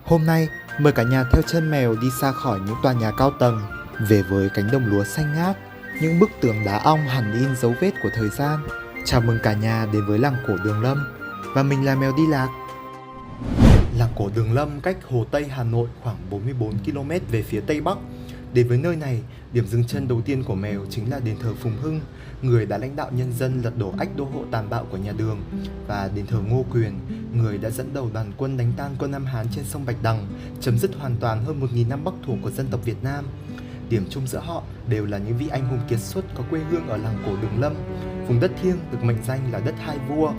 Hôm nay, mời cả nhà theo chân mèo đi xa khỏi những tòa nhà cao tầng, về với cánh đồng lúa xanh ngát, những bức tường đá ong hằn in dấu vết của thời gian. Chào mừng cả nhà đến với làng cổ Đường Lâm, và mình là Mèo Đi Lạc. Làng cổ Đường Lâm cách Hồ Tây Hà Nội khoảng 44 km về phía Tây Bắc. Đến với nơi này, điểm dừng chân đầu tiên của mèo chính là đền thờ Phùng Hưng, người đã lãnh đạo nhân dân lật đổ ách đô hộ tàn bạo của nhà Đường, và đền thờ Ngô Quyền, người đã dẫn đầu đoàn quân đánh tan quân Nam Hán trên sông Bạch Đằng, chấm dứt hoàn toàn hơn 1000 năm bắc thuộc của dân tộc Việt Nam. Điểm chung giữa họ đều là những vị anh hùng kiệt xuất có quê hương ở làng cổ Đường Lâm, vùng đất thiêng được mệnh danh là đất hai vua.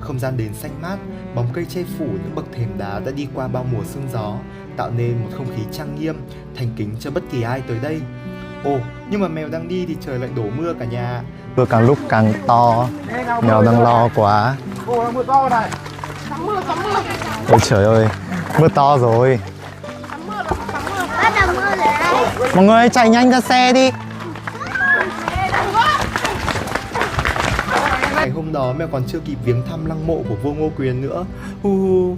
Không gian đền xanh mát, bóng cây che phủ những bậc thềm đá đã đi qua bao mùa sương gió, tạo nên một không khí trang nghiêm, thành kính cho bất kỳ ai tới đây. Ồ, nhưng mà mèo đang đi thì trời lại đổ mưa cả nhà. Mưa càng lúc càng to, mèo đang lo quá. Mưa to này. Ôi trời ơi, mưa to rồi. Bắt đầu mưa rồi. Mọi người chạy nhanh ra xe đi. Ngày hôm đó mèo còn chưa kịp viếng thăm lăng mộ của vua Ngô Quyền nữa. Hu.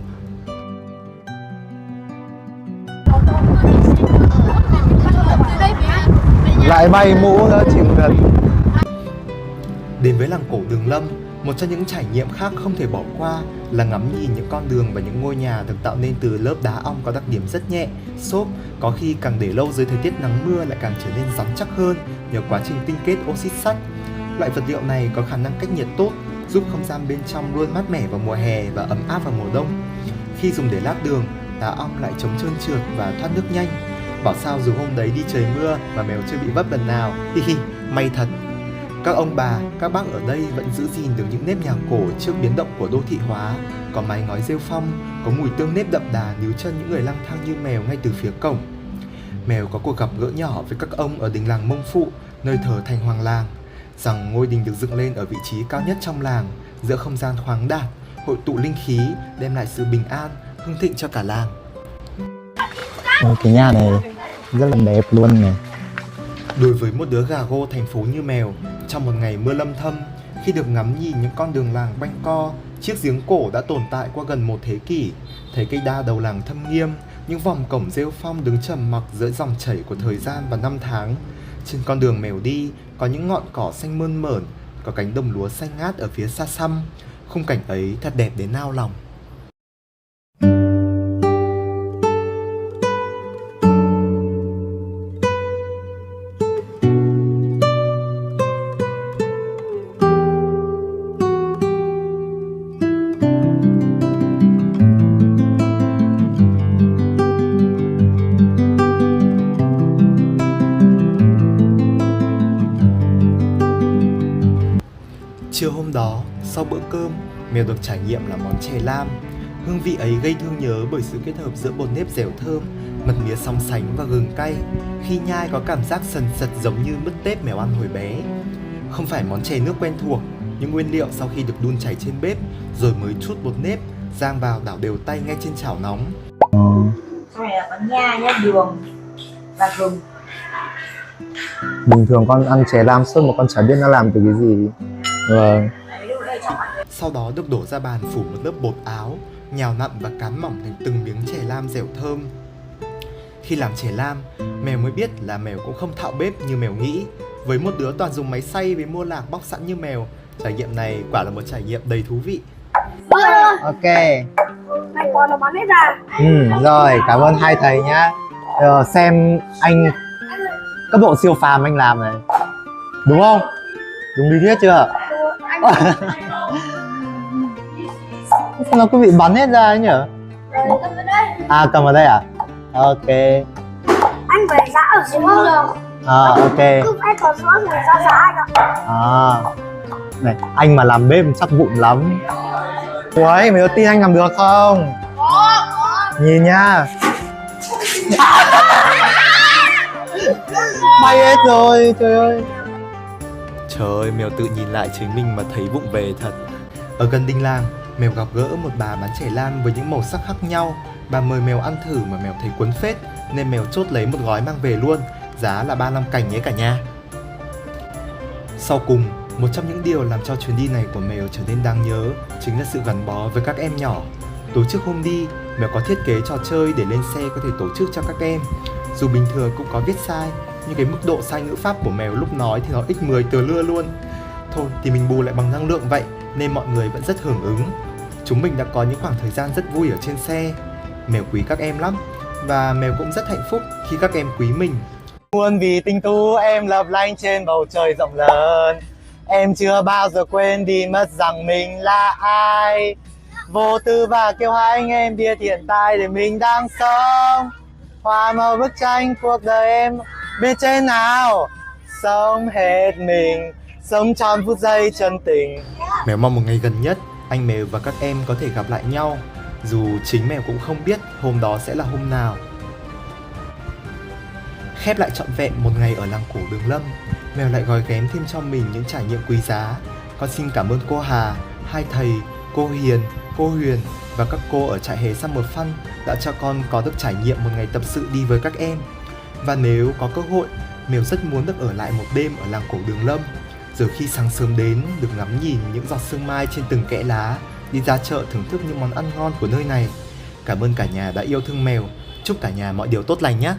Lại bay mũ nữa chịu thật. Đến với làng cổ Đường Lâm, một trong những trải nghiệm khác không thể bỏ qua là ngắm nhìn những con đường và những ngôi nhà được tạo nên từ lớp đá ong có đặc điểm rất nhẹ, xốp, có khi càng để lâu dưới thời tiết nắng mưa lại càng trở nên rắn chắc hơn nhờ quá trình tinh kết oxit sắt. Loại vật liệu này có khả năng cách nhiệt tốt, giúp không gian bên trong luôn mát mẻ vào mùa hè và ấm áp vào mùa đông. Khi dùng để lát đường, đá ong lại chống trơn trượt và thoát nước nhanh. Bảo sao dù hôm đấy đi trời mưa mà mèo chưa bị vấp lần nào, hi hi, may thật. Các ông bà, các bác ở đây vẫn giữ gìn được những nếp nhà cổ trước biến động của đô thị hóa. Có mái ngói rêu phong, có mùi tương nếp đậm đà níu chân những người lang thang như mèo ngay từ phía cổng. Mèo có cuộc gặp gỡ nhỏ với các ông ở đình làng Mông Phụ, nơi thờ thành hoàng làng. Rằng ngôi đình được dựng lên ở vị trí cao nhất trong làng, giữa không gian khoáng đạt, hội tụ linh khí, đem lại sự bình an, hưng thịnh cho cả làng. Cái nhà này rất là đẹp luôn này. Đối với một đứa gà gô thành phố như mèo, trong một ngày mưa lâm thâm, khi được ngắm nhìn những con đường làng quanh co, chiếc giếng cổ đã tồn tại qua gần một thế kỷ, thấy cây đa đầu làng thâm nghiêm, những vòm cổng rêu phong đứng trầm mặc giữa dòng chảy của thời gian và năm tháng. Trên con đường mèo đi, có những ngọn cỏ xanh mơn mởn, có cánh đồng lúa xanh ngát ở phía xa xăm. Khung cảnh ấy thật đẹp đến nao lòng. Trưa hôm đó, sau bữa cơm, mèo được trải nghiệm là món chè lam. Hương vị ấy gây thương nhớ bởi sự kết hợp giữa bột nếp dẻo thơm, mật mía sóng sánh và gừng cay. Khi nhai có cảm giác sần sật giống như mứt tết mèo ăn hồi bé. Không phải món chè nước quen thuộc, nhưng nguyên liệu sau khi được đun chảy trên bếp, rồi mới chút bột nếp, rang vào đảo đều tay ngay trên chảo nóng. Này là bánh nha nhá, đường và gừng. Bình thường con ăn chè lam suốt mà con chả biết nó làm từ cái gì. Vâng. Sau đó được đổ ra bàn phủ một lớp bột áo, nhào nặn và cán mỏng thành từng miếng chè lam dẻo thơm. Khi làm chè lam, mèo mới biết là mèo cũng không thạo bếp như mèo nghĩ. Với một đứa toàn dùng máy xay với mua lạc bóc sẵn như mèo, trải nghiệm này quả là một trải nghiệm đầy thú vị. Ok. Này còn nó bắn hết ra. Rồi, cảm ơn hai thầy nhá. Xem anh các bộ siêu phàm anh làm này. Đúng không? Đúng lý thuyết chưa? Sao nó cứ bị bắn hết ra ấy nhở? À, cầm vào đây à? Ok. Anh phải giã ở xuống rồi. Ok. Cứ phải có xuống rồi ra giã rồi. Này, anh mà làm bếp chắc vụng lắm. Ui, mày có tin anh làm được không? Có. Nhìn nha. Bay hết rồi, trời ơi. Trời ơi, mèo tự nhìn lại chính mình mà thấy vụng về thật. Ở gần đình làng, mèo gặp gỡ một bà bán chè lam với những màu sắc khác nhau. Bà mời mèo ăn thử mà mèo thấy cuốn phết, nên mèo chốt lấy một gói mang về luôn. Giá là 35 cành nhé cả nhà. Sau cùng, một trong những điều làm cho chuyến đi này của mèo trở nên đáng nhớ chính là sự gắn bó với các em nhỏ. Tối trước hôm đi, Mèo có thiết kế trò chơi để lên xe có thể tổ chức cho các em. Dù bình thường cũng có viết sai, nhưng cái mức độ sai ngữ pháp của mèo lúc nói thì nó x10 tờ lưa luôn. Thôi thì mình bù lại bằng năng lượng vậy, nên mọi người vẫn rất hưởng ứng. Chúng mình đã có những khoảng thời gian rất vui ở trên xe. Mèo quý các em lắm, và mèo cũng rất hạnh phúc khi các em quý mình. Muôn vì tình tu em lấp lánh trên bầu trời rộng lớn. Em chưa bao giờ quên đi mất rằng mình là ai. Vô tư và kiêu hãnh em biết hiện tại để mình đang sống. Hoa màu bức tranh cuộc đời em biết trên nào. Sống hết mình, sống tròn phút giây chân tình. Mèo mong một ngày gần nhất, anh mèo và các em có thể gặp lại nhau, dù chính mèo cũng không biết hôm đó sẽ là hôm nào. Khép lại trọn vẹn một ngày ở làng cổ Đường Lâm, mèo lại gói ghém thêm cho mình những trải nghiệm quý giá. Con xin cảm ơn cô Hà, hai thầy, cô Hiền, cô Huyền và các cô ở trại hè Summer Fun đã cho con có được trải nghiệm một ngày tập sự đi với các em. Và nếu có cơ hội, mèo rất muốn được ở lại một đêm ở làng cổ Đường Lâm, rồi khi sáng sớm đến được ngắm nhìn những giọt sương mai trên từng kẽ lá, đi ra chợ thưởng thức những món ăn ngon của nơi này. Cảm ơn cả nhà đã yêu thương mèo. Chúc cả nhà mọi điều tốt lành nhé.